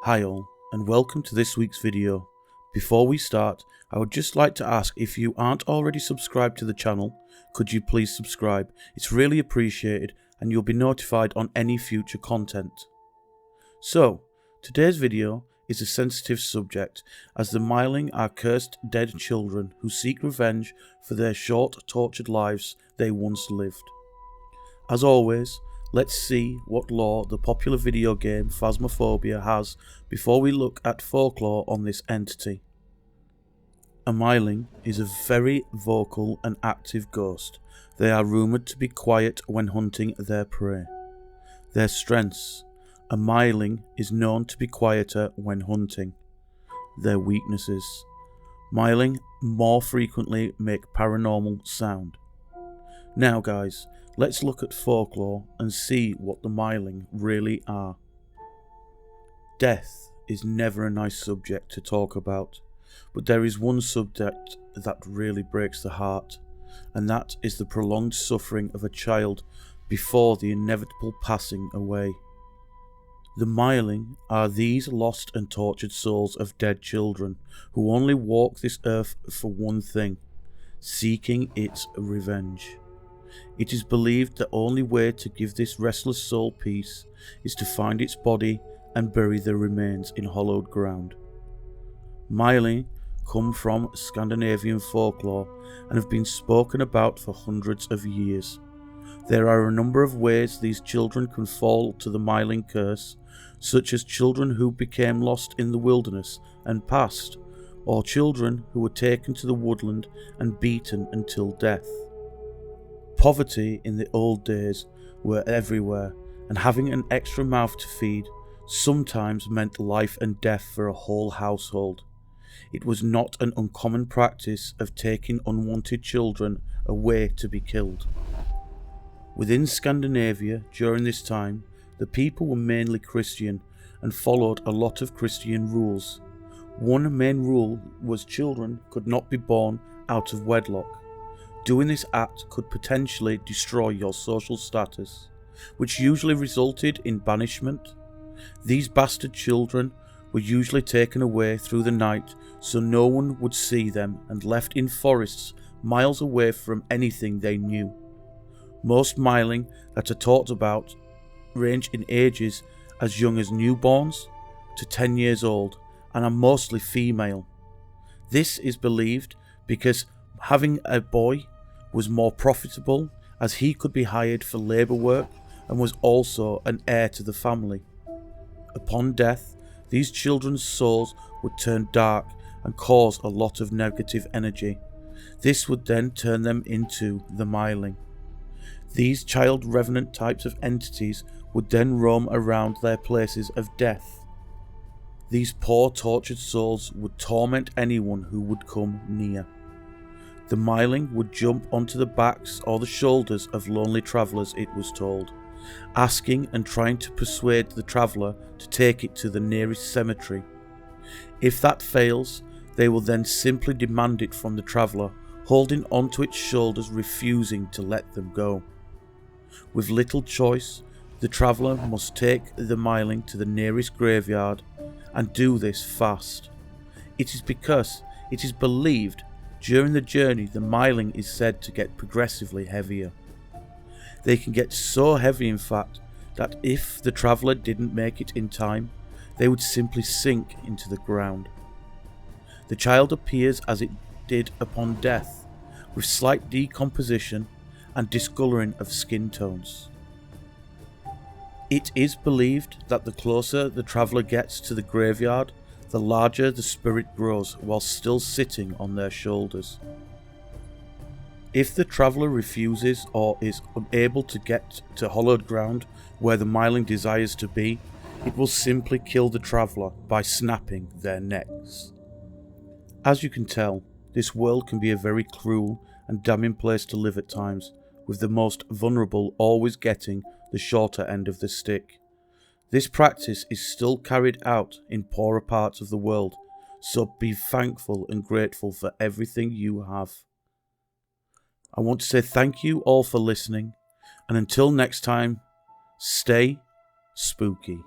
Hi all, and welcome to this week's video. Before we start, I would just like to ask if you aren't already subscribed to the channel, could you please subscribe? It's really appreciated and you'll be notified on any future content. So, today's video is a sensitive subject, as the Myling are cursed dead children who seek revenge for their short, tortured lives they once lived. As always, let's see what lore the popular video game Phasmophobia has before we look at folklore on this entity. A Myling is a very vocal and active ghost. They are rumoured to be quiet when hunting their prey. Their strengths: a Myling is known to be quieter when hunting. Their weaknesses: Myling more frequently make paranormal sound. Now guys, let's look at folklore and see what the Myling really are. Death is never a nice subject to talk about, but there is one subject that really breaks the heart, and that is the prolonged suffering of a child before the inevitable passing away. The Myling are these lost and tortured souls of dead children who only walk this earth for one thing: seeking its revenge. It is believed the only way to give this restless soul peace is to find its body and bury the remains in hollowed ground. Myling come from Scandinavian folklore and have been spoken about for hundreds of years. There are a number of ways these children can fall to the Myling curse, such as children who became lost in the wilderness and passed, or children who were taken to the woodland and beaten until death. Poverty in the old days were everywhere, and having an extra mouth to feed sometimes meant life and death for a whole household. It was not an uncommon practice of taking unwanted children away to be killed. Within Scandinavia during this time, the people were mainly Christian and followed a lot of Christian rules. One main rule was children could not be born out of wedlock. Doing this act could potentially destroy your social status, which usually resulted in banishment. These bastard children were usually taken away through the night so no one would see them and left in forests miles away from anything they knew. Most Myling that are talked about range in ages as young as newborns to 10 years old and are mostly female. This is believed because having a boy was more profitable, as he could be hired for labour work and was also an heir to the family. Upon death, these children's souls would turn dark and cause a lot of negative energy. This would then turn them into the Myling. These child revenant types of entities would then roam around their places of death. These poor tortured souls would torment anyone who would come near. The Myling would jump onto the backs or the shoulders of lonely travellers, it was told, asking and trying to persuade the traveller to take it to the nearest cemetery. If that fails, they will then simply demand it from the traveller, holding onto its shoulders, refusing to let them go. With little choice, the traveller must take the Myling to the nearest graveyard and do this fast. It is because it is believed during the journey the Myling is said to get progressively heavier. They can get so heavy in fact that if the traveller didn't make it in time, they would simply sink into the ground. The child appears as it did upon death, with slight decomposition and discolouring of skin tones. It is believed that the closer the traveller gets to the graveyard, the larger the spirit grows while still sitting on their shoulders. If the traveller refuses or is unable to get to hollowed ground where the Myling desires to be, it will simply kill the traveller by snapping their necks. As you can tell, this world can be a very cruel and damning place to live at times, with the most vulnerable always getting the shorter end of the stick. This practice is still carried out in poorer parts of the world, so be thankful and grateful for everything you have. I want to say thank you all for listening, and until next time, stay spooky.